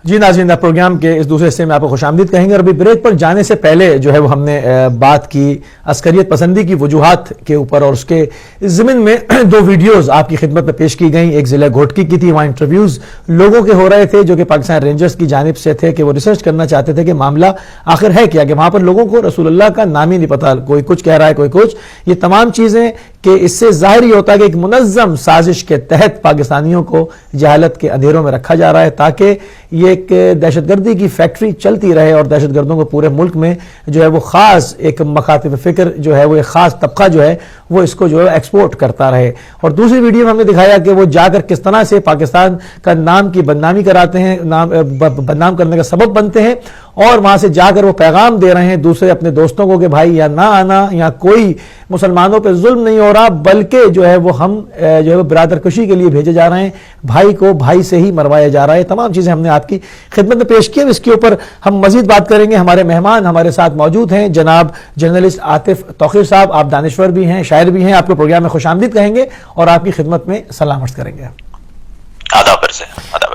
جی ناظرین، پروگرام کے اس دوسرے حصے میں آپ کو خوش آمدید کہیں گے، اور ابھی بریک پر جانے سے پہلے جو ہے وہ ہم نے بات کی عسکریت پسندی کی وجوہات کے اوپر، اور اس کے ضمن میں دو ویڈیوز آپ کی خدمت میں پیش کی گئیں. ایک ضلع گھوٹکی کی تھی، وہاں انٹرویوز لوگوں کے ہو رہے تھے جو کہ پاکستان رینجرز کی جانب سے تھے، کہ وہ ریسرچ کرنا چاہتے تھے کہ معاملہ آخر ہے کیا، کہ وہاں پر لوگوں کو رسول اللہ کا نام ہی نہیں پتا، کوئی کچھ کہہ رہا ہے کوئی کچھ. یہ تمام چیزیں کہ اس سے ظاہر ہی ہوتا ہے کہ ایک منظم سازش کے تحت پاکستانیوں کو جہالت کے اندھیروں میں رکھا جا رہا ہے، تاکہ یہ ایک دہشت گردی کی فیکٹری چلتی رہے اور دہشت گردوں کو پورے ملک میں جو ہے وہ خاص ایک مخاطب فکر جو ہے وہ ایک خاص طبقہ جو ہے وہ اس کو جو ہے ایکسپورٹ کرتا رہے. اور دوسری ویڈیو میں ہم نے دکھایا کہ وہ جا کر کس طرح سے پاکستان کا نام کی بدنامی کراتے ہیں، بدنام کرنے کا سبب بنتے ہیں، اور وہاں سے جا کر وہ پیغام دے رہے ہیں دوسرے اپنے دوستوں کو کہ بھائی یا نہ آنا، یا کوئی مسلمانوں پہ ظلم نہیں ہو رہا، بلکہ جو ہے وہ ہم جو ہے وہ برادر کشی کے لیے بھیجے جا رہے ہیں، بھائی کو بھائی سے ہی مروایا جا رہا ہے. تمام چیزیں ہم نے آپ کی خدمت میں پیش کی. اس کے اوپر ہم مزید بات کریں گے. ہمارے مہمان ہمارے ساتھ موجود ہیں، جناب جرنلسٹ عاطف توقیر صاحب. آپ دانشور بھی ہیں، شاعر بھی ہیں، آپ کو پروگرام میں خوش آمدید کہیں گے اور آپ کی خدمت میں سلام عرض کریں گے.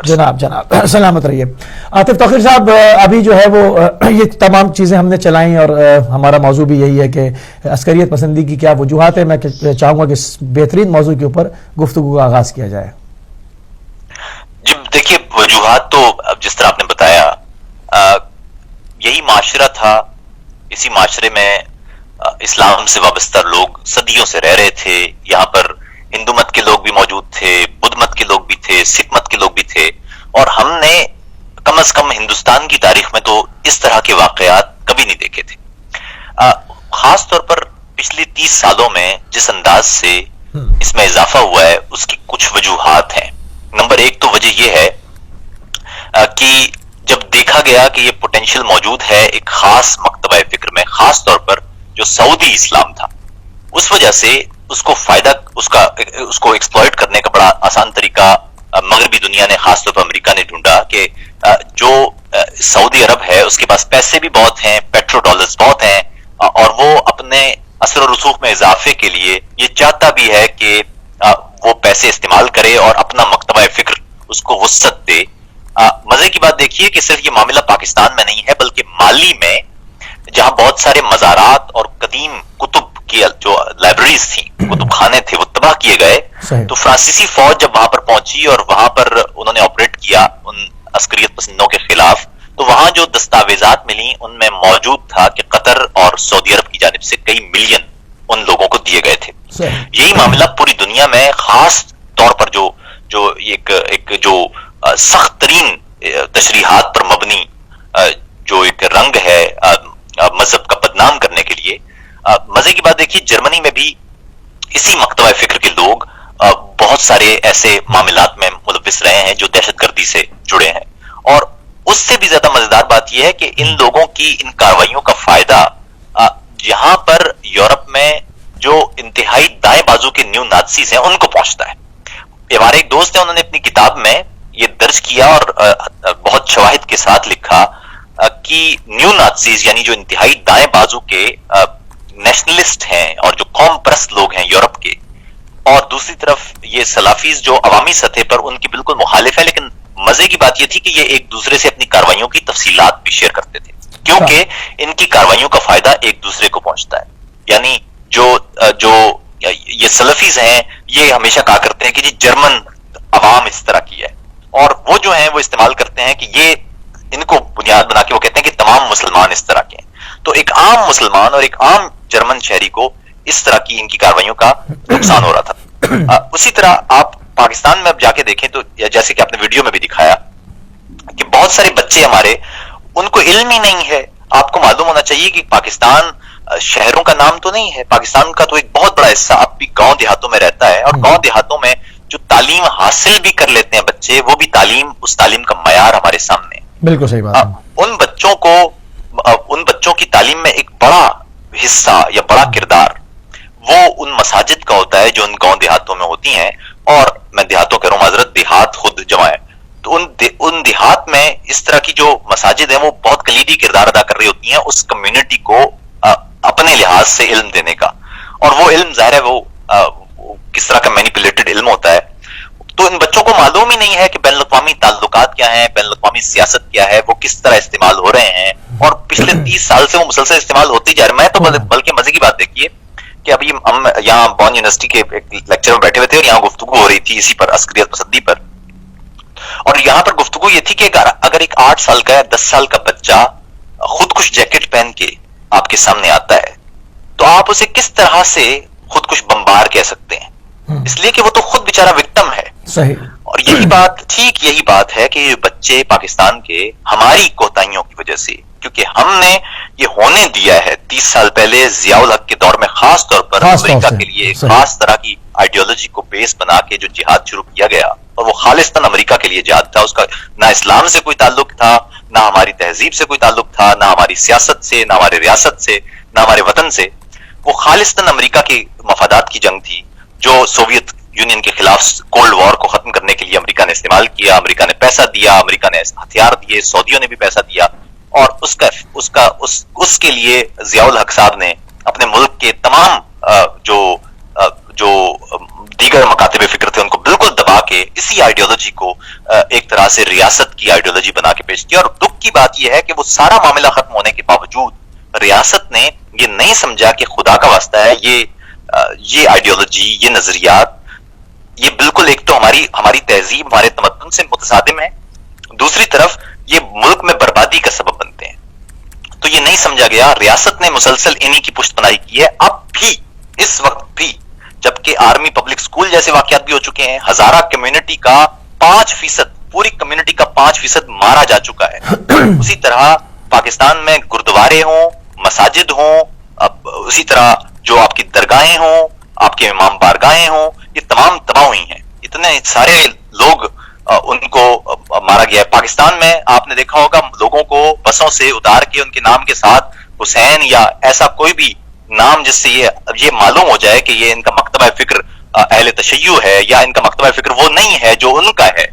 جناب سلامت رہیے. عاطف توقیر صاحب، ابھی جو ہے وہ یہ تمام چیزیں ہم نے چلائیں، اور ہمارا موضوع بھی یہی ہے کہ عسکریت پسندی کی کیا وجوہات ہے. میں چاہوں گا کہ اس بہترین موضوع کے اوپر گفتگو کا آغاز کیا جائے. جی دیکھیے، وجوہات تو جس طرح آپ نے بتایا، یہی معاشرہ تھا. اسی معاشرے میں اسلام سے وابستہ لوگ صدیوں سے رہ رہے تھے. یہاں پر ہندو مت کے لوگ بھی موجود تھے، بدھ مت کے لوگ بھی تھے، سکھ مت کے لوگ بھی تھے، اور ہم نے کم از کم ہندوستان کی تاریخ میں تو اس طرح کے واقعات کبھی نہیں دیکھے تھے. خاص طور پر پچھلے 30 سالوں میں جس انداز سے اس میں اضافہ ہوا ہے، اس کی کچھ وجوہات ہیں. نمبر ایک تو وجہ یہ ہے کہ جب دیکھا گیا کہ یہ پوٹینشیل موجود ہے ایک خاص مکتبہ فکر میں، خاص طور پر جو سعودی اسلام تھا، اس وجہ سے اس کو فائدہ، اس کو ایکسپلائٹ کرنے کا بڑا آسان طریقہ مغربی دنیا نے، خاص طور پر امریکہ نے ڈھونڈا کہ جو سعودی عرب ہے اس کے پاس پیسے بھی بہت ہیں، پیٹرو ڈالرز بہت ہیں، اور وہ اپنے اثر و رسوخ میں اضافے کے لیے یہ چاہتا بھی ہے کہ وہ پیسے استعمال کرے اور اپنا مکتبہ فکر اس کو وسعت دے. مزے کی بات دیکھیے کہ صرف یہ معاملہ پاکستان میں نہیں ہے، بلکہ مالی میں جہاں بہت سارے مزارات اور قدیم کتب کی جو لائبریریز تھیں، کتب خانے تھے، وہ تباہ کیے گئے. تو فرانسیسی فوج جب وہاں پر پہنچی اور وہاں پر انہوں نے آپریٹ کیا ان عسکریت پسندوں کے خلاف، تو وہاں جو دستاویزات ملی ان میں موجود تھا کہ قطر اور سعودی عرب کی جانب سے کئی ملین ان لوگوں کو دیے گئے تھے. یہی معاملہ پوری دنیا میں خاص طور پر جو ایک جو سخت ترین تشریحات پر مبنی جو ایک رنگ ہے مذہب کا بدنام کرنے کے لیے. مزے کی بات دیکھیے، جرمنی میں بھی اسی مکتبہ فکر کے لوگ بہت سارے ایسے معاملات میں ملوث رہے ہیں جو دہشت گردی سے جڑے ہیں. اور اس سے بھی زیادہ مزیدار بات یہ ہے کہ ان لوگوں کی ان کارروائیوں کا فائدہ یہاں پر یورپ میں جو انتہائی دائیں بازو کے نیو نازیز ہیں ان کو پہنچتا ہے. ہمارے ایک دوست ہیں، انہوں نے اپنی کتاب میں یہ درج کیا اور بہت شواہد کے ساتھ لکھا کہ نیو نازیز یعنی جو انتہائی دائیں بازو کے نیشنلسٹ ہیں اور جو قوم پرست لوگ ہیں یورپ کے، اور دوسری طرف یہ سلافیز جو عوامی سطح پر ان کی بالکل مخالف ہے، لیکن مزے کی بات یہ تھی کہ یہ ایک دوسرے سے اپنی کارروائیوں کی تفصیلات بھی شیئر کرتے تھے، کیونکہ ان کی کارروائیوں کا فائدہ ایک دوسرے کو پہنچتا ہے. یعنی جو یہ سلفیز ہیں یہ ہمیشہ کہا کرتے ہیں کہ جی جرمن عوام اس طرح کی ہے، اور وہ جو ہیں وہ استعمال کرتے ہیں کہ یہ ان کو بنیاد بنا کے وہ کہتے ہیں کہ تمام مسلمان اس طرح کے ہیں. تو ایک عام مسلمان اور ایک عام جرمن شہری کو اس طرح کی ان کی کارروائیوں کا نقصان ہو رہا تھا. اسی طرح آپ پاکستان میں اب جا کے دیکھیں تو جیسے کہ آپ نے ویڈیو میں بھی دکھایا کہ بہت سارے بچے ہمارے، ان کو علم ہی نہیں ہے. آپ کو معلوم ہونا چاہیے کہ پاکستان شہروں کا نام تو نہیں ہے، پاکستان کا تو ایک بہت بڑا حصہ اب بھی گاؤں دیہاتوں میں رہتا ہے، اور گاؤں دیہاتوں میں جو تعلیم حاصل بھی کر لیتے ہیں بچے، وہ بھی اس تعلیم کا معیار ہمارے سامنے ہے. بالکل صحیح بات. ان بچوں کی تعلیم میں ایک بڑا حصہ یا بڑا کردار وہ ان مساجد کا ہوتا ہے جو ان گاؤں دیہاتوں میں ہوتی ہیں. اور میں دیہاتوں کہہ رہا ہوں، معذرت، دیہات خود جمع ہے. تو ان دیہات میں اس طرح کی جو مساجد ہیں وہ بہت کلیدی کردار ادا کر رہی ہوتی ہیں اس کمیونٹی کو اپنے لحاظ سے علم دینے کا. اور وہ علم ظاہر ہے وہ کس طرح کا مینیپولیٹڈ علم ہوتا ہے. تو ان بچوں کو معلوم ہی نہیں ہے کہ بین الاقوامی تعلقات کیا ہیں، بین الاقوامی سیاست کیا ہے، وہ کس طرح استعمال ہو رہے ہیں، اور پچھلے 30 سال سے وہ مسلسل استعمال ہوتی جا رہے ہیں. میں تو بلکہ مزے کی بات دیکھیے کہ ابھی ہم یہاں بون یونیورسٹی کے ایک لیکچر میں بیٹھے ہوئے تھے اور یہاں گفتگو ہو رہی تھی اسی پر، عسکریت پسندی پر. اور یہاں پر گفتگو یہ تھی کہ اگر ایک 8 سال کا یا 10 سال کا بچہ خودکش جیکٹ پہن کے آپ کے سامنے آتا ہے تو آپ اسے کس طرح سے خودکش بمبار کہہ سکتے ہیں؟ اس لیے کہ وہ تو خود بیچارہ وکٹم ہے. صحیح. اور یہی بات، ٹھیک یہی بات ہے کہ بچے پاکستان کے ہماری کوتاہیوں کی وجہ سے، کیونکہ ہم نے یہ ہونے دیا ہے 30 سال پہلے ضیاء الحق کے دور میں خاص طور پر امریکہ کے لیے ایک خاص طرح کی آئیڈیالوجی کو بیس بنا کے جو جہاد شروع کیا گیا، اور وہ خالصتاً امریکہ کے لیے جہاد تھا. اس کا نہ اسلام سے کوئی تعلق تھا، نہ ہماری تہذیب سے کوئی تعلق تھا، نہ ہماری سیاست سے، نہ ہمارے ریاست سے، نہ ہمارے وطن سے. وہ خالصتاً امریکہ کے مفادات کی جنگ تھی جو سوویت یونین کے خلاف کولڈ وار کو ختم کرنے کے لیے امریکہ نے استعمال کیا. امریکہ نے پیسہ دیا، امریکہ نے ہتھیار دیے، سعودیوں نے بھی پیسہ دیا، اور اس کے لیے ضیاء الحق صاحب نے اپنے ملک کے تمام جو دیگر مکاتب فکر تھے ان کو بالکل دبا کے اسی آئیڈیالوجی کو ایک طرح سے ریاست کی آئیڈیالوجی بنا کے پیش کیا. اور دکھ کی بات یہ ہے کہ وہ سارا معاملہ ختم ہونے کے باوجود ریاست نے یہ نہیں سمجھا کہ خدا کا واسطہ ہے یہ آئیڈیالوجی، یہ نظریات، یہ بالکل ایک تو ہماری تہذیب، ہمارے تمدن سے متصادم ہے، دوسری طرف یہ ملک میں بربادی کا سبب بنتے ہیں. تو یہ نہیں سمجھا گیا. ریاست نے مسلسل انہی کی پشت پناہی کی ہے اب بھی، اس وقت بھی، جبکہ آرمی پبلک سکول جیسے واقعات بھی ہو چکے ہیں. ہزارہ کمیونٹی کا 5%، پوری کمیونٹی کا 5% مارا جا چکا ہے. اسی طرح پاکستان میں گردوارے ہوں، مساجد ہوں، اسی طرح جو آپ کی درگاہیں ہوں، آپ کے امام بارگاہیں ہوں، یہ تمام تباہ ہوئی ہیں. اتنے سارے لوگ ان کو مارا گیا ہے. پاکستان میں آپ نے دیکھا ہوگا لوگوں کو بسوں سے اتار کے ان کے نام کے ساتھ حسین یا ایسا کوئی بھی نام جس سے یہ معلوم ہو جائے کہ یہ ان کا مکتبہ فکر اہل تشیع ہے یا ان کا مکتبہ فکر وہ نہیں ہے جو ان کا ہے،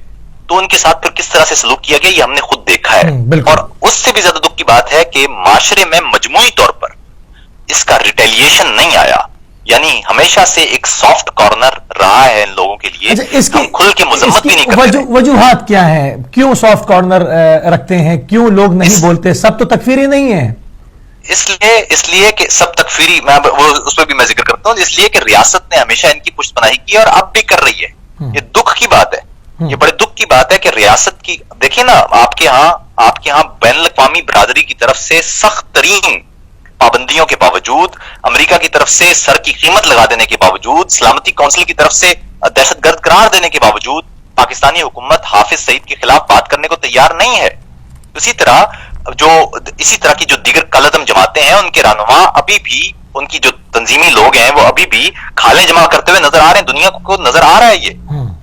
تو ان کے ساتھ پھر کس طرح سے سلوک کیا گیا یہ ہم نے خود دیکھا ہے. اور اس سے بھی زیادہ دکھ کی بات ہے کہ معاشرے میں مجموعی طور پر اس کا ریٹیلیشن نہیں آیا. یعنی ہمیشہ سے ایک سافٹ کارنر رہا ہے ان لوگوں کے لیے. ہم کھل کے مذمت بھی نہیں کرتے. وجوہات کیا ہیں؟ کیوں سافٹ کارنر رکھتے ہیں؟ کیوں لوگ نہیں بولتے؟ سب تو تکفیری نہیں ہے. اس لیے کہ سب تکفیری، میں اس پہ بھی میں ذکر کرتا ہوں، اس لیے کہ ریاست نے ہمیشہ ان کی پشت پناہی کی اور اب بھی کر رہی ہے. یہ دکھ کی بات ہے، یہ بڑے دکھ کی بات ہے کہ ریاست کی، دیکھیں نا آپ کے ہاں بین الاقوامی برادری کی طرف سے سخت ترین پابندیوں کے باوجود، امریکہ کی طرف سے سر کی قیمت لگا دینے کے باوجود، سلامتی کونسل کی طرف سے دہشت گرد قرار دینے کے باوجود پاکستانی حکومت حافظ سعید کے خلاف بات کرنے کو تیار نہیں ہے. اسی طرح کی جو دیگر کالعدم جماعتیں ہیں ان کے رہنما ابھی بھی، ان کی جو تنظیمی لوگ ہیں وہ ابھی بھی کھالیں جمع کرتے ہوئے نظر آ رہے ہیں. دنیا کو نظر آ رہا ہے یہ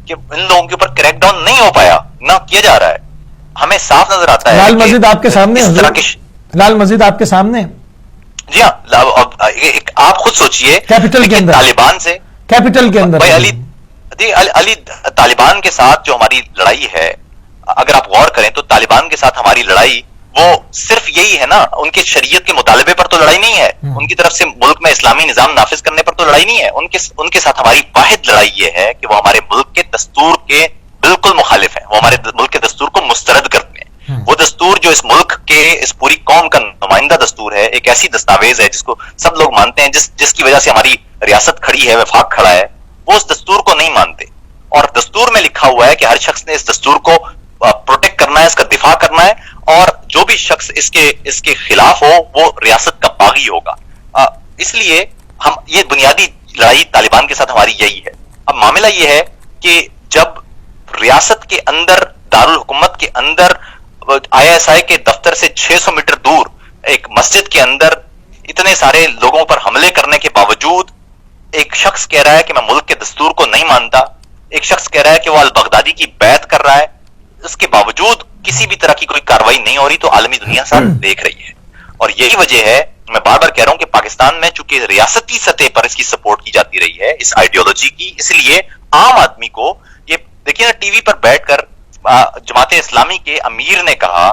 کہ ان لوگوں کے اوپر کریک ڈاؤن نہیں ہو پایا، نہ کیا جا رہا ہے. ہمیں صاف نظر آتا ہے. لال مسجد آپ کے سامنے، لال مسجد آپ کے سامنے. جی ہاں، آپ خود سوچئے کیپٹل کے اندر، طالبان سے، کیپٹل کے اندر علی طالبان کے ساتھ جو ہماری لڑائی ہے، اگر آپ غور کریں تو طالبان کے ساتھ ہماری لڑائی وہ صرف یہی ہے نا، ان کے شریعت کے مطالبے پر تو لڑائی نہیں ہے، ان کی طرف سے ملک میں اسلامی نظام نافذ کرنے پر تو لڑائی نہیں ہے. ان کے ساتھ ہماری واحد لڑائی یہ ہے کہ وہ ہمارے ملک کے دستور کے بالکل مخالف ہیں. وہ ہمارے ملک کے دستور کو مسترد کرتے ہیں. وہ دستور جو اس ملک کے، اس پوری قوم کا نمائندہ دستور ہے، ایک ایسی دستاویز ہے جس کو سب لوگ مانتے ہیں، جس کی وجہ سے ہماری ریاست کھڑی ہے، وفاق کھڑا ہے، وہ اس دستور کو نہیں مانتے. اور دستور میں لکھا ہوا ہے کہ ہر شخص نے اس دستور کو پروٹیکٹ کرنا ہے، اس کا دفاع کرنا ہے، اور جو بھی شخص اس کے خلاف ہو وہ ریاست کا باغی ہوگا. اس لیے ہم، یہ بنیادی لڑائی طالبان کے ساتھ ہماری یہی ہے. اب معاملہ یہ ہے کہ جب ریاست کے اندر، دارالحکومت کے اندر، ISI کے دفتر سے 600 میٹر دور ایک مسجد کے اندر اتنے سارے لوگوں پر حملے کرنے کے باوجود ایک شخص کہہ رہا ہے کہ میں ملک کے دستور کو نہیں مانتا، ایک شخص کہہ رہا ہے کہ وہ البغدادی کی بیعت کر رہا ہے، اس کے باوجود کسی بھی طرح کی کوئی کاروائی نہیں ہو رہی، تو عالمی دنیا ساتھ دیکھ رہی ہے. اور یہی وجہ ہے، میں بار بار کہہ رہا ہوں کہ پاکستان میں چونکہ ریاستی سطح پر اس کی سپورٹ کی جاتی رہی ہے اس آئیڈیالوجی کی، اس لیے عام آدمی کو یہ دیکھیے نا، ٹی وی پر بیٹھ کر جماعت اسلامی کے امیر نے کہا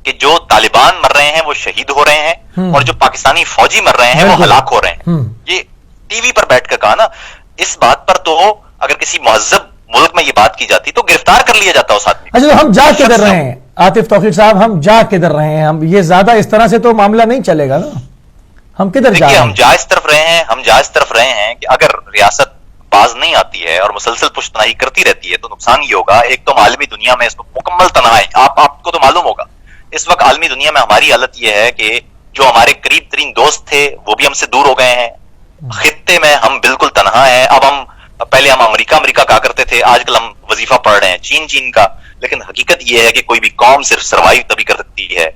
کہ جو طالبان مر رہے ہیں وہ شہید ہو رہے ہیں اور جو پاکستانی فوجی مر رہے ہیں وہ ہلاک ہو رہے ہیں. یہ ٹی وی پر بیٹھ کر کہا نا. اس بات پر تو اگر کسی مہذب ملک میں یہ بات کی جاتی تو گرفتار کر لیا جاتا اس آدمی. اچھا تو ہم جا کدھر رہے ہیں عاطف توقیر صاحب, ہم جا کدھر رہے ہیں؟ ہم یہ زیادہ اس طرح سے تو معاملہ نہیں چلے گا نا, ہم کدھر جا رہے ہیں؟ ہم جا اس طرف رہے ہیں کہ اگر ریاست باز نہیں آتی ہے اور مسلسل پشت پناہی کرتی رہتی ہے تو نقصان یہ ہوگا. ایک تو عالمی دنیا میں اس کو مکمل تنہائی, آپ کو تو معلوم ہوگا اس وقت عالمی دنیا میں ہماری حالت یہ ہے کہ جو ہمارے قریب ترین دوست تھے وہ بھی ہم سے دور ہو گئے ہیں. خطے میں ہم بالکل تنہا ہیں. اب پہلے ہم امریکہ کہا کرتے تھے, آج کل ہم وظیفہ پڑھ رہے ہیں چین کا. لیکن حقیقت یہ ہے کہ کوئی بھی قوم صرف سروائیو تبھی کر سکتی ہے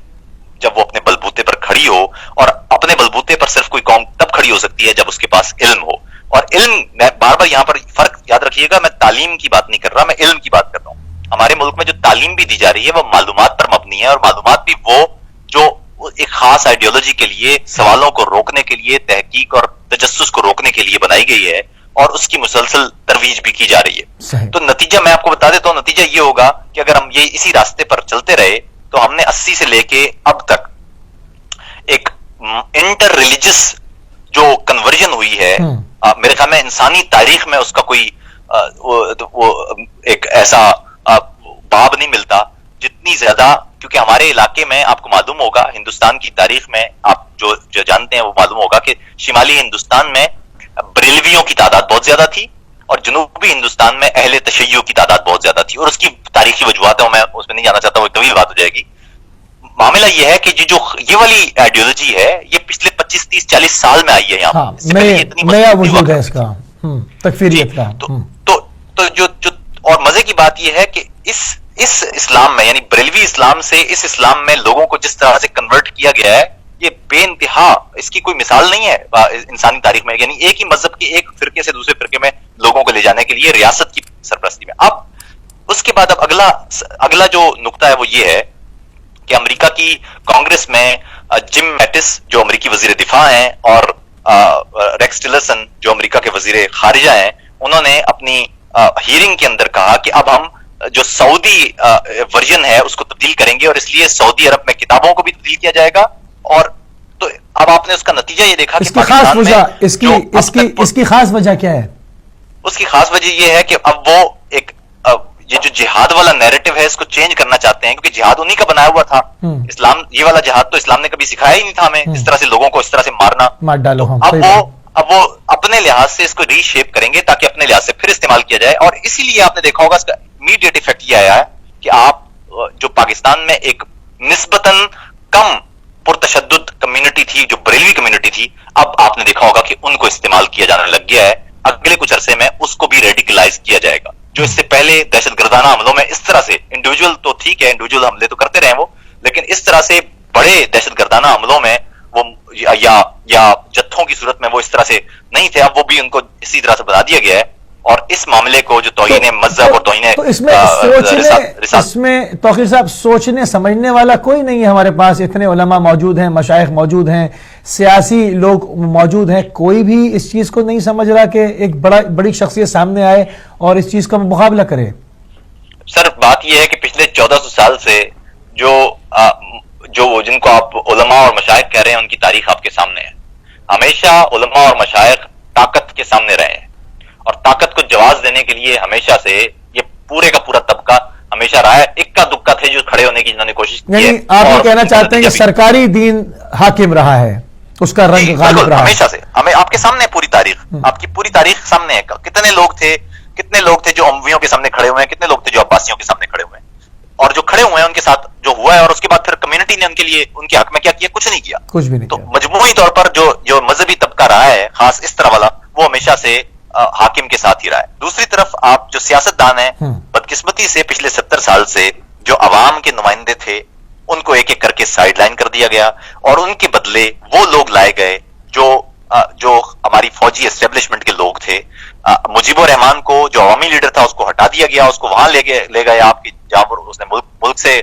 جب وہ اپنے بلبوتے پر کھڑی ہو, اور اپنے بلبوتے پر صرف کوئی قوم تب کھڑی ہو سکتی ہے جب اس کے پاس علم ہو. اور علم, میں بار بار یہاں پر فرق یاد رکھیے گا, میں تعلیم کی بات نہیں کر رہا, میں علم کی بات کر رہا ہوں. ہمارے ملک میں جو تعلیم بھی دی جا رہی ہے وہ معلومات پر مبنی ہے, اور معلومات بھی وہ جو ایک خاص آئیڈیالوجی کے لیے, سوالوں کو روکنے کے لیے, تحقیق اور تجسس کو روکنے کے لیے بنائی گئی ہے, اور اس کی مسلسل ترویج بھی کی جا رہی ہے. تو نتیجہ میں آپ کو بتا دیتا ہوں, نتیجہ یہ ہوگا کہ اگر ہم یہ اسی راستے پر چلتے رہے تو ہم نے 80 سے لے کے اب تک ایک انٹر ریلیجس جو کنورژن ہوئی ہے, میرے خیال میں انسانی تاریخ میں اس کا کوئی ایک ایسا باب نہیں ملتا جتنی زیادہ, کیونکہ ہمارے علاقے میں آپ کو معلوم ہوگا, ہندوستان کی تاریخ میں آپ جو جانتے ہیں وہ معلوم ہوگا کہ شمالی ہندوستان میں بریلویوں کی تعداد بہت زیادہ تھی, اور جنوبی ہندوستان میں اہل تشیع کی تعداد بہت زیادہ تھی, اور اس کی تاریخی وجوہات ہیں, میں اس میں نہیں جانا چاہتا, وہ ایک طویل بات ہو جائے گی. معاملہ یہ ہے کہ یہ والی آئیڈیالوجی ہے یہ پچھلے 25 30 40 سال میں آئی ہے یہاں, نیا وجود ہے اس کا, تکفیریت کا. تو جو اور مزے کی بات یہ ہے کہ اس اسلام میں, یعنی بریلوی اسلام سے اس اسلام میں لوگوں کو جس طرح سے کنورٹ کیا گیا ہے, یہ بے انتہا, اس کی کوئی مثال نہیں ہے انسانی تاریخ میں. یعنی ایک ہی مذہب کے ایک فرقے سے دوسرے فرقے میں لوگوں کو لے جانے کے لیے ریاست کی سرپرستی میں. اب اس کے بعد اب اگلا جو نقطہ ہے وہ یہ ہے کہ امریکہ کی کانگریس میں جم میٹس جو امریکی وزیر دفاع ہیں, اور ریکس ٹلرسن جو امریکہ کے وزیر خارجہ ہیں, انہوں نے اپنی ہیئرنگ کے اندر کہا کہ اب ہم جو سعودی ورژن ہے اس کو تبدیل کریں گے, اور اس لیے سعودی عرب میں کتابوں کو بھی تبدیل کیا جائے گا. اور تو اب آپ نے اس کا نتیجہ یہ دیکھا کہ خاص وجہ اس کی خاص وجہ کیا ہے؟ اس کی خاص وجہ یہ ہے کہ اب وہ ایک یہ جو جہاد والا نیریٹو ہے اس کو چینج کرنا چاہتے ہیں, کیونکہ جہاد انہی کا بنایا ہوا تھا. اسلام, یہ والا جہاد تو اسلام نے کبھی سکھایا ہی نہیں تھا ہمیں, اس طرح سے لوگوں کو اس طرح سے مارنا. اب وہ اپنے لحاظ سے اس کو ری شیپ کریں گے تاکہ اپنے لحاظ سے پھر استعمال کیا جائے. اور اسی لیے آپ نے دیکھا ہوگا اس کا امیڈیٹ افیکٹ یہ آیا ہے کہ آپ جو پاکستان میں ایک نسبتاً کم پرتشدد کمیونٹی تھی, جو بریلوی کمیونٹی تھی, اب آپ نے دیکھا ہوگا کہ ان کو استعمال کیا جانے لگ گیا ہے. اگلے کچھ عرصے میں اس کو بھی ریڈیکلائز کیا جائے گا. جو اس سے پہلے دہشت گردانہ حملوں میں اس طرح سے انڈیویجول تو ٹھیک ہے, انڈیویجول حملے تو کرتے رہے وہ, لیکن اس طرح سے بڑے دہشت گردانہ حملوں میں وہ یا جتھوں کی صورت میں وہ اس طرح سے نہیں تھے. اب وہ بھی ان کو اسی طرح سے بنا دیا گیا ہے. اور اس معاملے کو جو توہین مذہب اور توہین, تو اس میں توقیر صاحب سوچنے سمجھنے والا کوئی نہیں ہے ہمارے پاس. اتنے علماء موجود ہیں, مشائخ موجود ہیں, سیاسی لوگ موجود ہیں, کوئی بھی اس چیز کو نہیں سمجھ رہا کہ ایک بڑی شخصیت سامنے آئے اور اس چیز کا مقابلہ کرے. سر بات یہ ہے کہ پچھلے 1400 سال سے جو جن کو آپ علماء اور مشائخ کہہ رہے ہیں ان کی تاریخ آپ کے سامنے ہے. ہمیشہ علماء اور مشائخ طاقت کے سامنے رہے ہیں, اور طاقت کو جواز دینے کے لیے ہمیشہ سے یہ پورے کا پورا طبقہ ہمیشہ رہا ہے. اکا دکا تھے جو کھڑے ہونے کی جنہوں نے کوشش کی ہے. آپ یہ کہنا چاہتے ہیں کہ سرکاری دین حاکم رہا ہے, اس کا رنگ غالب رہا ہمیشہ سے. ہمیں آپ کے سامنے پوری تاریخ, آپ کی پوری تاریخ سامنے ہے. کتنے لوگ تھے جو امویوں کے سامنے کھڑے ہوئے ہیں, کتنے لوگ تھے جو عباسیوں کے سامنے کھڑے ہوئے ہیں, اور جو کھڑے ہوئے ہیں ان کے ساتھ جو ہوا ہے, اور اس کے بعد پھر کمیونٹی نے ان کے لیے ان کے حق میں کیا کیا, کچھ نہیں کیا, کچھ بھی نہیں. تو مجموعی طور پر جو مذہبی طبقہ رہا ہے خاص اس طرح والا, وہ ہمیشہ سے حاکم کے ساتھ ہی رہا ہے. دوسری طرف آپ جو سیاستدان ہیں, بدقسمتی سے پچھلے 70 سال سے جو عوام کے نمائندے تھے ان کو ایک ایک کر کے سائیڈ لائن کر دیا گیا, اور ان کے بدلے وہ لوگ لائے گئے جو ہماری فوجی اسٹیبلشمنٹ کے لوگ تھے. مجیب الرحمان کو جو عوامی لیڈر تھا اس کو ہٹا دیا گیا, اس کو وہاں لے گئے آپ کی جہاں پر اس نے ملک سے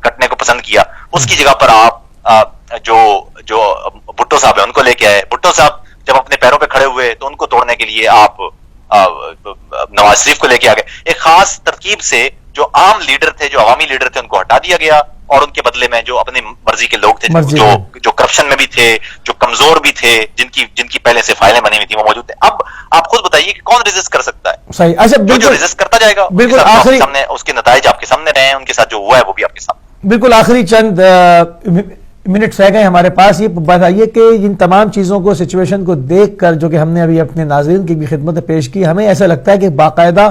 کٹنے کو پسند کیا. اس کی جگہ پر آپ جو بھٹو صاحب ہیں ان کو لے کے آئے. بھٹو صاحب جب اپنے پیروں پہ کھڑے ہوئے تو ان کو توڑنے کے لیے آپ نواز شریف کو لے کے آ گئے. ایک خاص ترکیب سے جو عام لیڈر تھے, جو عوامی لیڈر تھے, ان کو ہٹا دیا گیا, اور ان کے بدلے میں جو اپنی مرضی کے لوگ تھے, جو کرپشن میں بھی تھے, جو کمزور بھی تھے, جن کی پہلے سے فائلیں بنی ہوئی تھی, وہ موجود تھے. اب آپ خود بتائیے کہ کون ریزسٹ کر سکتا ہے؟ صحیح. اچھا, جو ریزسٹ کرتا جائے گا بالکل آخری سامنے اس کے نتائج آپ کے سامنے رہے ہیں, ان کے ساتھ جو ہوا ہے وہ بھی آپ کے سامنے. بالکل آخری چند منٹ رہ گئے ہمارے پاس. یہ بتائیے کہ ان تمام چیزوں کو, سچویشن کو دیکھ کر, جو کہ ہم نے ابھی اپنے ناظرین کی بھی خدمت میں پیش کی, ہمیں ایسا لگتا ہے کہ باقاعدہ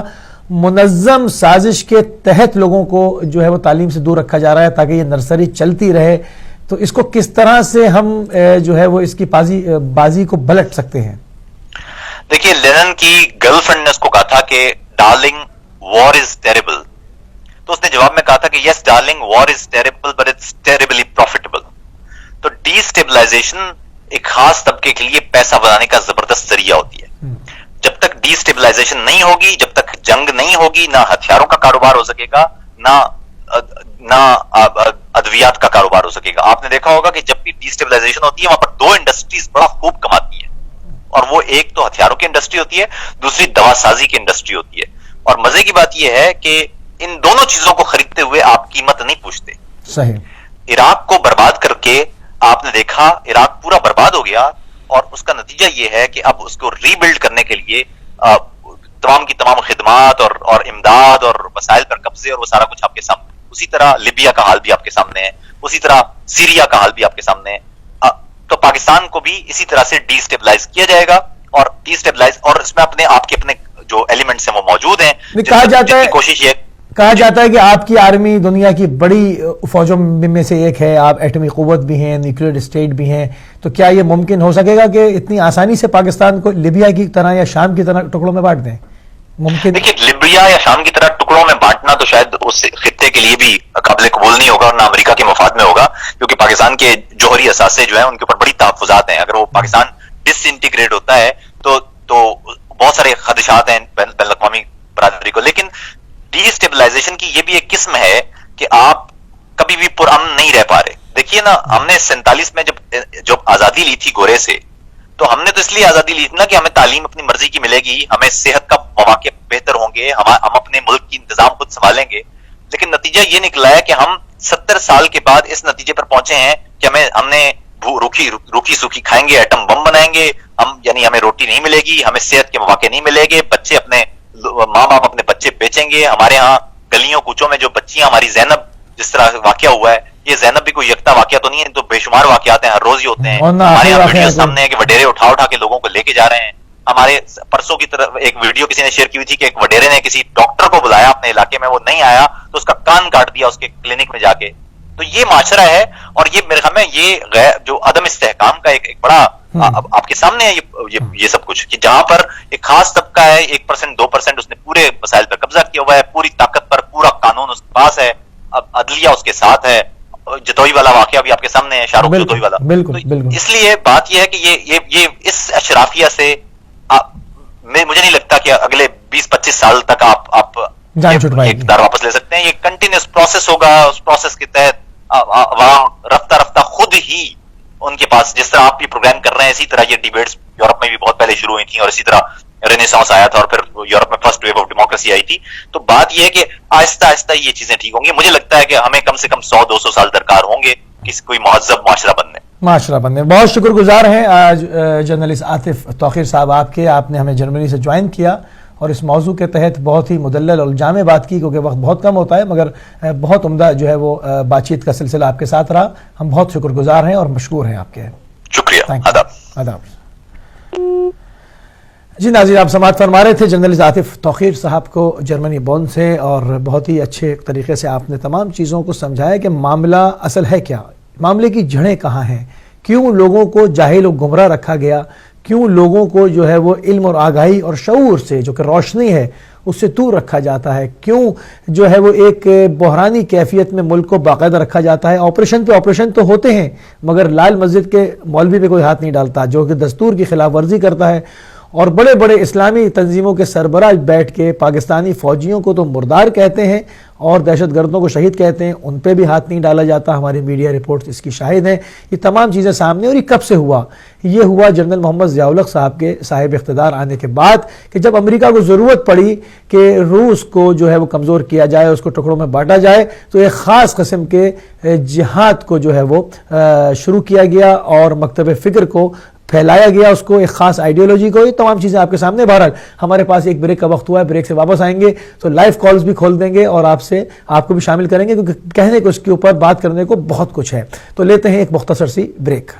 منظم سازش کے تحت لوگوں کو جو ہے وہ تعلیم سے دور رکھا جا رہا ہے تاکہ یہ نرسری چلتی رہے. تو اس کو کس طرح سے ہم جو ہے وہ اس کی بازی کو پلٹ سکتے ہیں؟ دیکھیے, لینن کی گرل فرینڈ نے اس کو کہا تھا کہ ڈارلنگ وار از ٹیریبل, تو اس نے جواب میں کہا تھا کہ yes darling war is terrible but it's terribly profitable. تو ڈی اسٹیبلائزیشن ایک خاص طبقے کے لیے پیسہ بنانے کا زبردست ذریعہ ہوتی ہے. جب تک ڈی اسٹیبلائزیشن نہیں ہوگی, جب تک جنگ نہیں ہوگی, نہ ہتھیاروں کا کاروبار ہو سکے گا, نہ ادویات کا کاروبار ہو سکے گا. آپ نے دیکھا ہوگا کہ جب بھی ڈی اسٹیبلائزیشن ہوتی ہے وہاں پر دو انڈسٹریز بڑا خوب کماتی ہیں, اور وہ ایک تو ہتھیاروں کی انڈسٹری ہوتی ہے, دوسری دوا سازی کی انڈسٹری ہوتی ہے. اور مزے کی بات یہ ہے کہ ان دونوں چیزوں کو خریدتے ہوئے آپ قیمت نہیں پوچھتے. صحیح. عراق کو برباد کر کے آپ نے دیکھا عراق پورا برباد ہو گیا, اور اس کا نتیجہ یہ ہے کہ اب اس کو ری بلڈ کرنے کے لیے تمام کی تمام خدمات اور امداد اور وسائل پر قبضے, اور وہ سارا کچھ آپ کے سامنے. اسی طرح لیبیا کا حال بھی آپ کے سامنے ہے, اسی طرح سیریا کا حال بھی آپ کے سامنے ہے. تو پاکستان کو بھی اسی طرح سے ڈی اسٹیبلائز کیا جائے گا, اور ڈی اسٹیبلائز, اور اس میں آپ کے اپنے جو ایلیمنٹس ہیں وہ موجود ہیں. کہا جاتا ہے, کوشش یہ کہا جاتا ہے کہ آپ کی آرمی دنیا کی بڑی فوجوں میں سے ایک ہے, آپ ایٹمی قوت بھی ہیں, نیوکلیئر اسٹیٹ بھی ہیں, تو کیا یہ ممکن ہو سکے گا کہ اتنی آسانی سے پاکستان کو لیبیا کی طرح یا شام کی طرح ٹکڑوں میں بانٹ دیں؟ ممکن. دیکھیے, لیبیا یا شام کی طرح ٹکڑوں میں بانٹنا تو شاید اس خطے کے لیے بھی قابل قبول نہیں ہوگا, اور نہ امریکہ کے مفاد میں ہوگا, کیونکہ پاکستان کے جوہری اثاثے جو ہیں ان کے اوپر بڑی تحفظات ہیں. اگر وہ پاکستان ڈس انٹیگریٹ ہوتا ہے تو بہت سارے خدشات ہیں بین الاقوامی برادری کو. لیکن ڈی اسٹیبلائزیشن کی یہ بھی ایک قسم ہے کہ آپ کبھی بھی پرامن نہیں رہ پا رہے. دیکھیے نا, ہم نے 47 میں جب آزادی لی تھی گورے سے, تو ہم نے تو اس لیے آزادی لی تھی نا کہ ہمیں تعلیم اپنی مرضی کی ملے گی, ہمیں صحت کا مواقع بہتر ہوں گے, ہم اپنے ملک کی انتظام خود سنبھالیں گے. لیکن نتیجہ یہ نکلا ہے کہ ہم 70 سال کے بعد اس نتیجے پر پہنچے ہیں کہ ہم نے روکھی سوکھی کھائیں گے, ایٹم بم بنائیں گے, یعنی ہمیں روٹی نہیں ملے گی, ہمیں صحت کے مواقع نہیں ملے گے, بچے ماں باپ اپنے بچے بیچیں گے. ہمارے ہاں گلیوں کوچوں میں جو بچیاں, ہماری زینب جس طرح واقعہ ہوا ہے, یہ زینب بھی کوئی یکتا واقعہ تو نہیں ہے, تو بے شمار واقعات ہیں, ہر روز ہی ہوتے ہیں. ہمارے یہاں ویڈیو سامنے ہے کہ وڈیرے اٹھا کے لوگوں کو لے کے جا رہے ہیں. ہمارے پرسوں کی طرف ایک ویڈیو کسی نے شیئر کی ہوئی تھی کہ ایک وڈیرے نے کسی ڈاکٹر کو بلایا اپنے علاقے میں, وہ نہیں آیا تو اس کا کان کاٹ دیا اس کے کلینک میں جا کے. تو یہ معاشرہ ہے, اور یہ میرے خیال میں یہ جو عدم استحکام کا ایک بڑا آپ کے سامنے ہے یہ سب کچھ, کہ جہاں پر ایک خاص طبقہ ہے 1% 2%, اس نے پورے مسائل پر قبضہ کیا ہوا ہے, پوری طاقت پر پورا قانون اس کے پاس ہے, اب عدلیہ اس کے ساتھ ہے. جتوئی والا واقعہ بھی آپ کے سامنے ہے, شاہ رخ جتوئی والا. بالکل. اس لیے بات یہ ہے کہ یہ اس اشرافیہ سے مجھے نہیں لگتا کہ اگلے 20-25 سال تک آپ اقتدار واپس لے سکتے ہیں. یہ کنٹینیوس پروسیس ہوگا, اس پروسیس کے تحت عوام رفتہ رفتہ خود ہی ان کے پاس, جس طرح آپ بھی پروگرام کر رہے ہیں, اسی طرح یہ ڈیبیٹس یورپ میں بھی بہت پہلے شروع ہوئی تھیں, اور اسی طرح رینیسانس آیا تھا, اور پھر یورپ میں فرسٹ ویو آف ڈیموکریسی آئی تھی. تو بات یہ ہے کہ آہستہ آہستہ یہ چیزیں ٹھیک ہوں گی. مجھے لگتا ہے کہ ہمیں کم سے کم 100-200 سال درکار ہوں گے کوئی مہذب معاشرہ بننے. بہت شکر گزار ہیں آج جرنلسٹ عاطف توقیر صاحب آپ نے ہمیں جرمنی سے جوائن کیا, اور اس موضوع کے تحت بہت ہی مدلل اور جامع بات کی, کیونکہ وقت بہت کم ہوتا ہے, مگر بہت عمدہ جو ہے وہ بات چیت کا سلسلہ آپ کے ساتھ رہا. ہم بہت شکر گزار ہیں اور مشکور ہیں آپ کے. شکریہ. آداب. جی ناظرین, آپ سماعت فرما رہے تھے جرنلسٹ عاطف توقیر صاحب کو جرمنی بون سے, اور بہت ہی اچھے طریقے سے آپ نے تمام چیزوں کو سمجھایا کہ معاملہ اصل ہے کیا, معاملے کی جڑیں کہاں ہیں, کیوں لوگوں کو جاہل و گمراہ رکھا گیا, کیوں لوگوں کو جو ہے وہ علم اور آگاہی اور شعور سے, جو کہ روشنی ہے, اس سے دور رکھا جاتا ہے, کیوں جو ہے وہ ایک بحرانی کیفیت میں ملک کو باقاعدہ رکھا جاتا ہے. آپریشن پہ آپریشن تو ہوتے ہیں, مگر لال مسجد کے مولوی پہ کوئی ہاتھ نہیں ڈالتا جو کہ دستور کی خلاف ورزی کرتا ہے, اور بڑے بڑے اسلامی تنظیموں کے سربراہ بیٹھ کے پاکستانی فوجیوں کو تو مردار کہتے ہیں اور دہشت گردوں کو شہید کہتے ہیں، ان پہ بھی ہاتھ نہیں ڈالا جاتا. ہماری میڈیا رپورٹس اس کی شاہد ہیں. یہ تمام چیزیں سامنے، اور یہ کب سے ہوا؟ یہ ہوا جنرل محمد ضیاء الحق صاحب کے صاحب اقتدار آنے کے بعد، کہ جب امریکہ کو ضرورت پڑی کہ روس کو جو ہے وہ کمزور کیا جائے، اس کو ٹکڑوں میں بانٹا جائے، تو ایک خاص قسم کے جہاد کو جو ہے وہ شروع کیا گیا اور مکتب فکر کو پھیلایا گیا، اس کو ایک خاص آئیڈیالوجی کو. یہ تمام چیزیں آپ کے سامنے. بہرحال ہمارے پاس ایک بریک کا وقت ہوا ہے، بریک سے واپس آئیں گے تو لائیو کالز بھی کھول دیں گے اور آپ کو بھی شامل کریں گے، کیونکہ کہنے کو اس کے اوپر بات کرنے کو بہت کچھ ہے. تو لیتے ہیں ایک مختصر سی بریک.